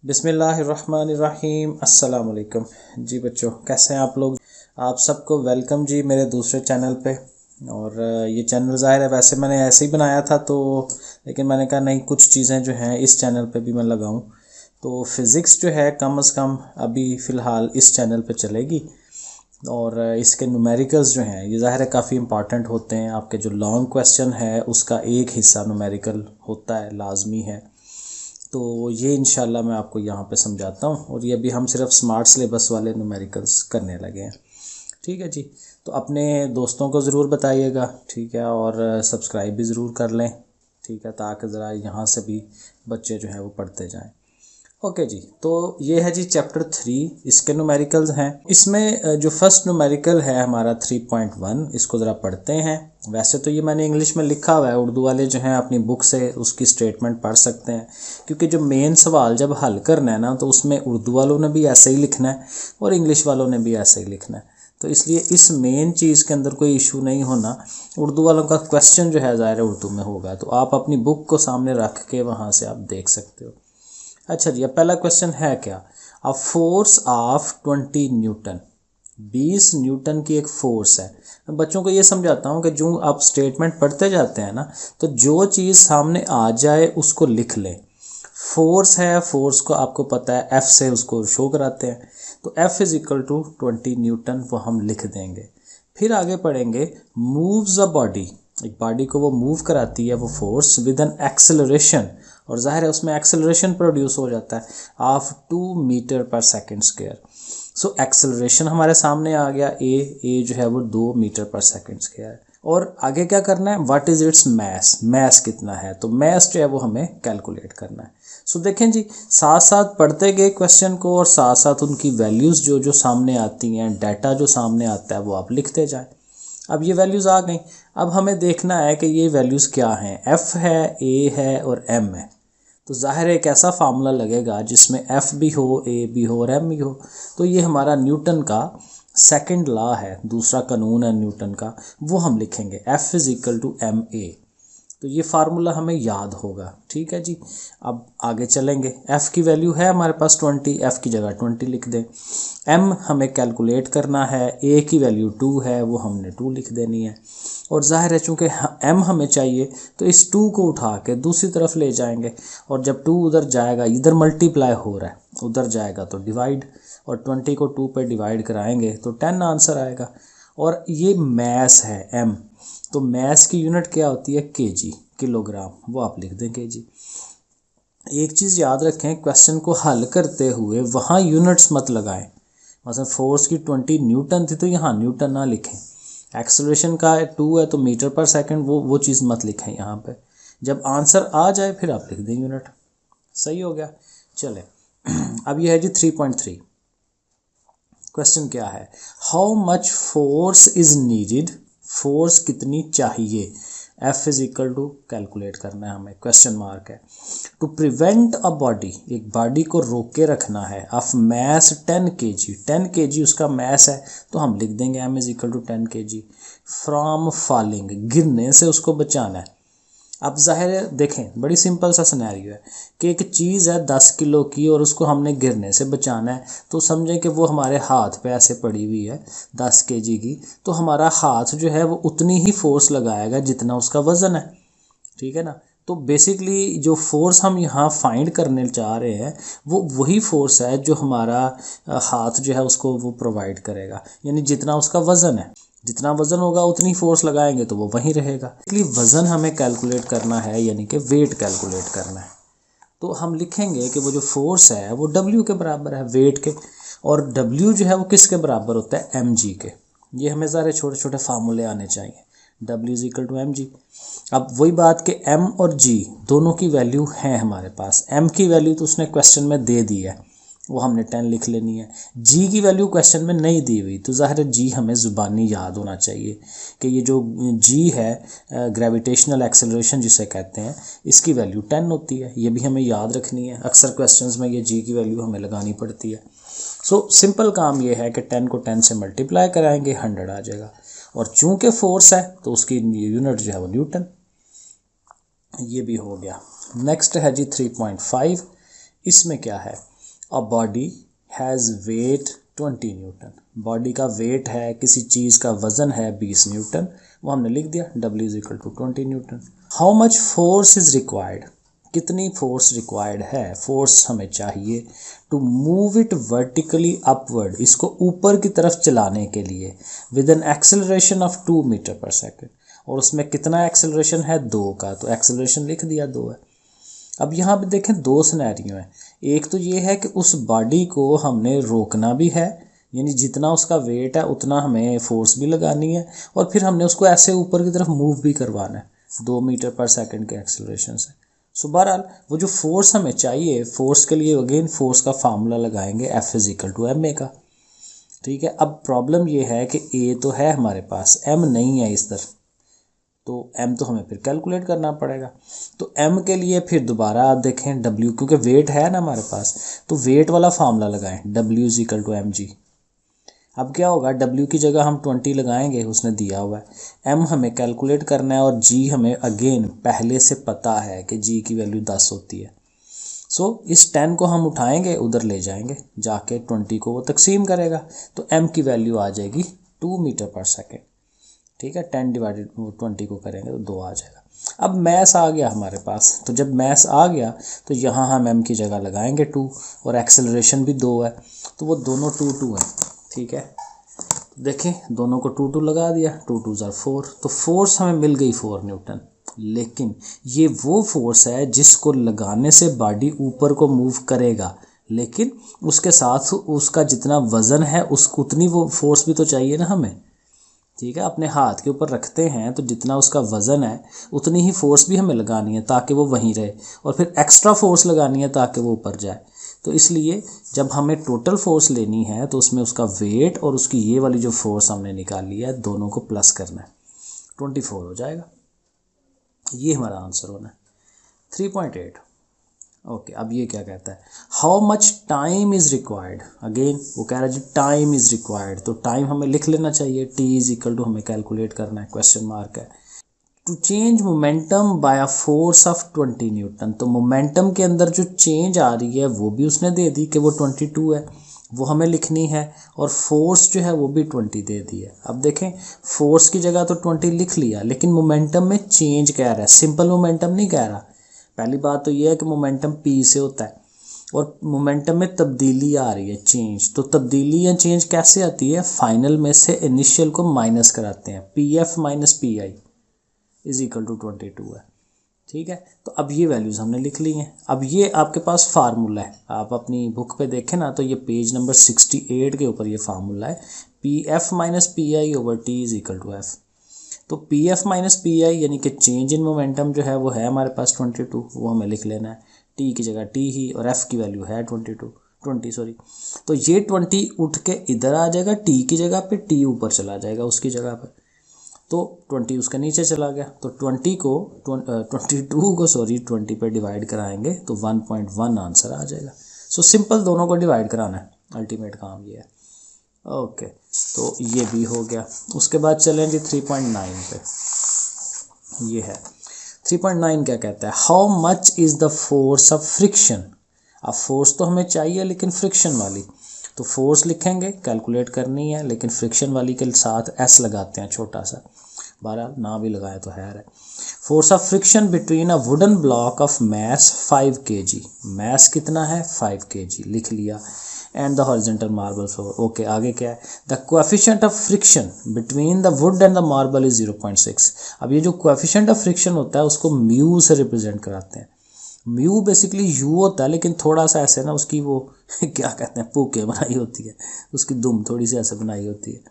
बिस्मिल्लाहिर्रहमानिर्रहीम। अस्सलाम वालेकुम जी बच्चों, कैसे हैं आप लोग। आप सबको वेलकम जी मेरे दूसरे चैनल पे। और ये चैनल ज़ाहिर है वैसे मैंने ऐसे ही बनाया था तो लेकिन मैंने कहा नहीं, कुछ चीज़ें जो हैं इस चैनल पे भी मैं लगाऊं। तो फ़िज़िक्स जो है कम से कम अभी फ़िलहाल इस चैनल पे चलेगी। और इसके न्यूमेरिकल्स जो हैं ये ज़ाहिर है काफ़ी इंपॉर्टेंट होते हैं। आपके जो लॉन्ग क्वेश्चन है उसका एक हिस्सा न्यूमेरिकल होता है, लाजमी है। तो ये इंशाल्लाह मैं आपको यहाँ पे समझाता हूँ। और ये अभी हम सिर्फ स्मार्ट सिलेबस वाले न्यूमेरिकल्स करने लगे हैं। ठीक है जी। तो अपने दोस्तों को ज़रूर बताइएगा, ठीक है, और सब्सक्राइब भी ज़रूर कर लें, ठीक है, ताकि ज़रा यहाँ से भी बच्चे जो हैं वो पढ़ते जाएं। ओके जी। तो ये है जी चैप्टर 3, इसके न्यूमेरिकल्स हैं। इसमें जो फर्स्ट न्यूमेरिकल है हमारा 3.1, इसको ज़रा पढ़ते हैं। वैसे तो ये मैंने इंग्लिश में लिखा हुआ है, उर्दू वाले जो हैं अपनी बुक से उसकी स्टेटमेंट पढ़ सकते हैं, क्योंकि जो मेन सवाल जब हल करना है ना तो उसमें उर्दू वालों ने भी ऐसे ही लिखना है और इंग्लिश वालों ने भी ऐसे ही लिखना है। तो इसलिए इस मेन चीज़ के अंदर कोई इशू नहीं होना। उर्दू वालों का क्वेश्चन जो है ज़ाहिर है उर्दू में होगा, तो आप अपनी बुक को सामने रख के वहाँ से आप देख सकते हो। अच्छा जी, अब पहला क्वेश्चन है क्या, अ फोर्स ऑफ 20 न्यूटन, 20 न्यूटन की एक फोर्स है। मैं बच्चों को ये समझाता हूँ कि जो आप स्टेटमेंट पढ़ते जाते हैं ना, तो जो चीज़ सामने आ जाए उसको लिख लें। फोर्स है, फोर्स को आपको पता है एफ से उसको शो कराते हैं, तो F is equal to 20 newton, वो हम लिख देंगे। फिर आगे पढ़ेंगे, मूव्स अ बॉडी, एक बॉडी को वो मूव कराती है वो फोर्स विद एन एक्सेलरेशन, और जाहिर है उसमें एक्सेलरेशन प्रोड्यूस हो जाता है of 2 metre per second square. So acceleration हमारे सामने आ गया, ए जो है वो 2 मीटर पर सेकेंड स्क्वायर है। और आगे क्या करना है, what is its mass, mass कितना है, तो मैस जो है वो हमें कैलकुलेट करना है। सो देखें जी, साथ साथ पढ़ते गए क्वेश्चन को और साथ साथ उनकी वैल्यूज़ जो जो सामने आती हैं, डाटा जो सामने आता है वो आप लिखते जाएं। अब ये वैल्यूज़ आ गई, अब हमें देखना है कि ये वैल्यूज़ क्या हैं। एफ़ है, ए है और एम है। तो ज़ाहिर है एक ऐसा फार्मूला लगेगा जिसमें एफ़ भी हो, ए भी हो और एम भी हो। तो ये हमारा न्यूटन का सेकंड लॉ है, दूसरा कानून है न्यूटन का, वो हम लिखेंगे, F is equal to M A. तो ये फार्मूला हमें याद होगा, ठीक है जी। अब आगे चलेंगे, एफ़ की वैल्यू है हमारे पास 20, एफ़ की जगह 20 लिख दें। एम हमें कैलकुलेट करना है, ए की वैल्यू 2 है, वो हमने 2 लिख देनी है। और जाहिर है चूँकि एम हमें चाहिए तो इस 2 को उठा के दूसरी तरफ ले जाएंगे, और जब 2 उधर जाएगा, इधर मल्टीप्लाई हो रहा है, उधर जाएगा तो डिवाइड, और 20 को 2 पे डिवाइड कराएंगे तो 10 आंसर आएगा। और ये मैस है एम, तो मैस की यूनिट क्या होती है, केजी, किलोग्राम, वो आप लिख दें केजी। एक चीज़ याद रखें, क्वेश्चन को हल करते हुए वहाँ यूनिट्स मत लगाएं। मतलब फोर्स की 20 न्यूटन थी तो यहाँ न्यूटन ना लिखें, एक्सेलरेशन का 2 है तो मीटर पर सेकंड, वो चीज़ मत लिखें यहाँ पे। जब आंसर आ जाए फिर आप लिख दें यूनिट। सही हो गया। चले अब यह है जी 3.3। क्वेश्चन क्या है, how much force is needed, force कितनी चाहिए, F is equal to calculate करना है हमें, क्वेश्चन मार्क है, टू प्रिवेंट अ बॉडी, एक बॉडी को रोक के रखना है, ऑफ मैस 10 kg, 10 kg उसका मैस है, तो हम लिख देंगे M is equal to 10 kg, from falling, गिरने से उसको बचाना है। अब जाहिर है देखें, बड़ी सिंपल सा सिनेरियो है कि एक चीज़ है 10 किलो की और उसको हमने गिरने से बचाना है, तो समझें कि वो हमारे हाथ पे ऐसे पड़ी हुई है 10 kg की, तो हमारा हाथ जो है वो उतनी ही फोर्स लगाएगा जितना उसका वज़न है, ठीक है ना। तो बेसिकली जो फोर्स हम यहाँ फाइंड करने चाह रहे हैं वो वही फोर्स है जो हमारा हाथ जो है उसको वो प्रोवाइड करेगा, यानी जितना उसका वज़न है, जितना वज़न होगा उतनी फोर्स लगाएंगे तो वो वहीं रहेगा। इसलिए वज़न हमें कैलकुलेट करना है, यानी कि वेट कैलकुलेट करना है। तो हम लिखेंगे कि वो जो फोर्स है वो W के बराबर है, वेट के, और W जो है वो किसके बराबर होता है, mg के। ये हमें सारे छोटे छोटे फार्मूले आने चाहिए, W is equal to mg। अब वही बात कि m और g दोनों की वैल्यू है हमारे पास, m की वैल्यू तो उसने क्वेश्चन में दे दी है, वो हमने 10 लिख लेनी है। जी की वैल्यू क्वेश्चन में नहीं दी हुई, तो ज़ाहिर है जी हमें ज़ुबानी याद होना चाहिए कि ये जो जी है, ग्रेविटेशनल एक्सेलरेशन जिसे कहते हैं, इसकी वैल्यू 10 होती है, ये भी हमें याद रखनी है। अक्सर क्वेश्चंस में ये जी की वैल्यू हमें लगानी पड़ती है। सो सिंपल काम ये है कि 10 को 10 से मल्टीप्लाई कराएंगे, 100 आ जाएगा, और चूँकि फोर्स है तो उसकी यूनिट जो है वो न्यूटन। ये भी हो गया। नेक्स्ट है जी 3.5। इसमें क्या है, a body has wait 20 Newton, body का वेट है, किसी चीज़ का वज़न है 20 न्यूटन, वो हमने लिख दिया W is equal to 20 newton. How much force is required, कितनी फोर्स रिक्वायर्ड है, फोर्स हमें चाहिए to move it vertically upward, इसको ऊपर की तरफ चलाने के लिए, with an acceleration of 2 metre per second, और उसमें कितना एक्सेलरेशन है 2 का, तो एक्सेलरेशन लिख दिया 2 है। अब यहाँ पे देखें 2 सिनेरियो हैं, एक तो ये है कि उस बॉडी को हमने रोकना भी है, यानी जितना उसका वेट है उतना हमें फोर्स भी लगानी है, और फिर हमने उसको ऐसे ऊपर की तरफ मूव भी करवाना है 2 मीटर पर सेकंड के एक्सेलरेशन से। सो बहरहाल वो जो फोर्स हमें चाहिए, फोर्स के लिए अगेन फोर्स का फार्मूला लगाएंगे F is equal to ma का। ठीक है, अब प्रॉब्लम ये है कि A तो है हमारे पास, M नहीं है इस तरफ, तो M तो हमें फिर कैलकुलेट करना पड़ेगा। तो M के लिए फिर दोबारा आप देखें W, क्योंकि वेट है ना हमारे पास, तो वेट वाला फार्मूला लगाएं W is equal to mg। अब क्या होगा, W की जगह हम 20 लगाएंगे, उसने दिया हुआ है। M हमें कैलकुलेट करना है, और G हमें अगेन पहले से पता है कि G की वैल्यू 10 होती है। सो इस 10 को हम उठाएंगे, उधर ले जाएंगे, जाके 20 को वो तकसीम करेगा, तो M की वैल्यू आ जाएगी 2 मीटर पर सेकेंड। ठीक है, 10 डिवाइडेड 20 को करेंगे तो 2 आ जाएगा। अब मैस आ गया हमारे पास, तो जब मैस आ गया तो यहाँ हम M की जगह लगाएंगे 2, और एक्सेलरेशन भी 2 है, तो वो दोनों 2 2 है। ठीक है, देखें दोनों को 2 2 लगा दिया, 2 2 ज़ार 4, तो फोर्स हमें मिल गई 4 न्यूटन। लेकिन ये वो फोर्स है जिसको लगाने से बॉडी ऊपर को मूव करेगा, लेकिन उसके साथ उसका जितना वज़न है उस उतनी वो फोर्स भी तो चाहिए ना हमें। ठीक है, अपने हाथ के ऊपर रखते हैं तो जितना उसका वज़न है उतनी ही फोर्स भी हमें लगानी है ताकि वो वहीं रहे, और फिर एक्स्ट्रा फोर्स लगानी है ताकि वो ऊपर जाए। तो इसलिए जब हमें टोटल फोर्स लेनी है तो उसमें उसका वेट और उसकी ये वाली जो फोर्स हमने निकाली है दोनों को प्लस करना है, 24 हो जाएगा। ये हमारा आंसर होना है 3.8। ओके, अब ये क्या कहता है, how much time is required, again वो कह रहा है जी टाइम इज़ रिक्वायर्ड, तो टाइम हमें लिख लेना चाहिए, T इज इक्वल टू हमें कैलकुलेट करना है, क्वेश्चन मार्क है, to change momentum by a force of 20 newton. तो मोमेंटम के अंदर जो चेंज आ रही है वो भी उसने दे दी कि वो 22 है, वो हमें लिखनी है, और फोर्स जो है वो भी 20 दे दी है। अब देखें फोर्स की जगह तो 20 लिख लिया, लेकिन मोमेंटम में चेंज कह रहा है, सिंपल मोमेंटम नहीं कह रहा। पहली बात तो ये है कि मोमेंटम P से होता है, और मोमेंटम में तब्दीली आ रही है, चेंज। तो तब्दीली या चेंज कैसे आती है, फाइनल में से इनिशियल को माइनस कराते हैं, PF minus PI is equal to 22 है। ठीक है, तो अब ये वैल्यूज़ हमने लिख ली हैं। अब ये आपके पास फार्मूला है, आप अपनी बुक पे देखें ना, तो ये पेज नंबर 68 के ऊपर ये फार्मूला है, PF minus PI over T is equal to F। तो PF माइनस PI यानी कि चेंज इन मोमेंटम जो है वो है हमारे पास 22, वो हमें लिख लेना है, T की जगह T ही, और F की वैल्यू है 20 सॉरी। तो ये 20 उठ के इधर आ जाएगा, T की जगह पे, T ऊपर चला जाएगा उसकी जगह पर, तो 20 उसके नीचे चला गया, तो 22 को 20 पे डिवाइड कराएंगे तो 1.1 आंसर आ जाएगा। सो सिंपल दोनों को डिवाइड कराना है, अल्टीमेट काम ये है। ओके, तो ये भी हो गया। उसके बाद चलें जी 3.9 पे, ये है 3.9 क्या कहता है, how much is the force of friction. अब फोर्स तो हमें चाहिए लेकिन फ्रिक्शन वाली, तो फोर्स लिखेंगे, कैलकुलेट करनी है, लेकिन फ्रिक्शन वाली के साथ S लगाते हैं छोटा सा, बहरहाल ना भी लगाए तो है। Force of friction between a wooden block of mass 5 kg, mass कितना है 5 kg लिख लिया, and the horizontal marble floor. Okay, आगे क्या है, the coefficient of friction between the wood and the marble is 0.6। अब ये जो कोएफिशिएंट ऑफ फ्रिक्शन होता है उसको म्यू से रिप्रेजेंट कराते हैं। म्यू बेसिकली यू होता है, लेकिन थोड़ा सा ऐसे ना उसकी वो क्या कहते हैं पुके बनाई होती है, उसकी दुम थोड़ी सी ऐसे बनाई होती है।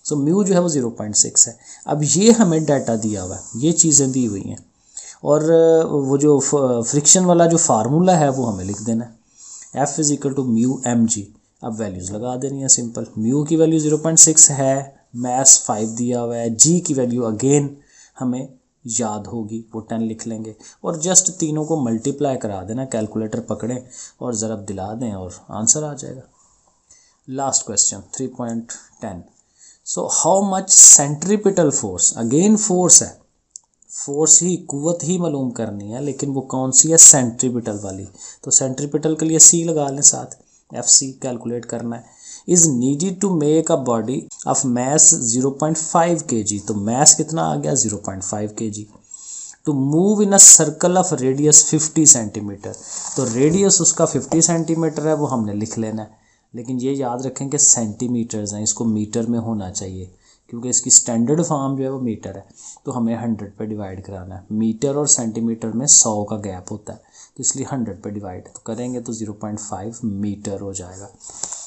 सो म्यू जो है वो 0.6 है। अब ये हमें डाटा दिया हुआ है, ये चीज़ें दी हुई हैं, और वो जो फ्रिक्शन वाला जो फार्मूला है वो हमें लिख देना है, F is equal to mu mg। अब वैल्यूज़ लगा देनी है सिंपल, म्यू की वैल्यू 0.6 है, मैस 5 दिया हुआ है, जी की वैल्यू अगेन हमें याद होगी, वो 10 लिख लेंगे, और जस्ट तीनों को मल्टीप्लाई करा देना, कैलकुलेटर पकड़ें और ज़रब दिला दें और आंसर आ जाएगा। Last question 3.10, so how much centripetal force, again force है, फोर्स ही कुव्वत ही मालूम करनी है, लेकिन वो कौन सी है, सेंट्रीपिटल वाली। तो सेंट्रीपिटल के लिए C लगा लें साथ, FC कैलकुलेट करना है, is needed to make a body of mass 0.5 kg। तो मैस कितना आ गया 0.5 kg। To move in a circle of radius 50 centimetre. तो रेडियस उसका 50 सेंटीमीटर है, वो हमने लिख लेना है, लेकिन ये याद रखें कि सेंटीमीटर्स हैं, इसको मीटर में होना चाहिए क्योंकि इसकी स्टैंडर्ड फॉर्म जो है वो मीटर है। तो हमें 100 पे डिवाइड कराना है। मीटर और सेंटीमीटर में 100 का गैप होता है, तो इसलिए 100 पे डिवाइड तो करेंगे तो 0.5 मीटर हो जाएगा।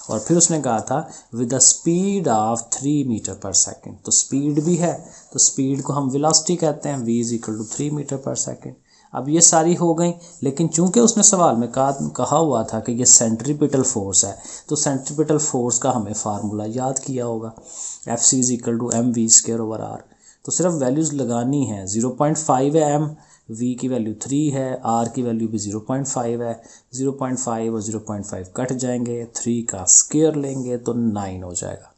और फिर उसने कहा था with the speed of 3 metre per second. तो स्पीड भी है, तो स्पीड को हम वेलोसिटी कहते हैं, v = 3 मीटर पर सेकेंड। अब ये सारी हो गई, लेकिन चूंकि उसने सवाल में कहा हुआ था कि ये सेंट्रीपिटल फोर्स है, तो सेंट्रीपिटल फोर्स का हमें फार्मूला याद किया होगा, Fc = mv²/r। तो सिर्फ वैल्यूज़ लगानी है। 0.5 है m, v की वैल्यू 3 है, r की वैल्यू भी 0.5 है। 0.5 और 0.5 कट जाएंगे, 3 का स्क्वायर लेंगे तो 9 हो जाएगा।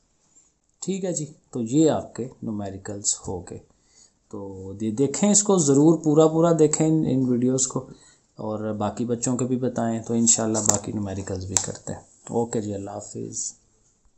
ठीक है जी, तो ये आपके न्यूमेरिकल्स हो गए। तो ये देखें, इसको ज़रूर पूरा देखें इन वीडियोस को, और बाकी बच्चों के भी बताएं, तो इंशाल्लाह बाकी न्यूमेरिकल्स भी करते हैं। ओके जी, अल्लाह हाफिज़।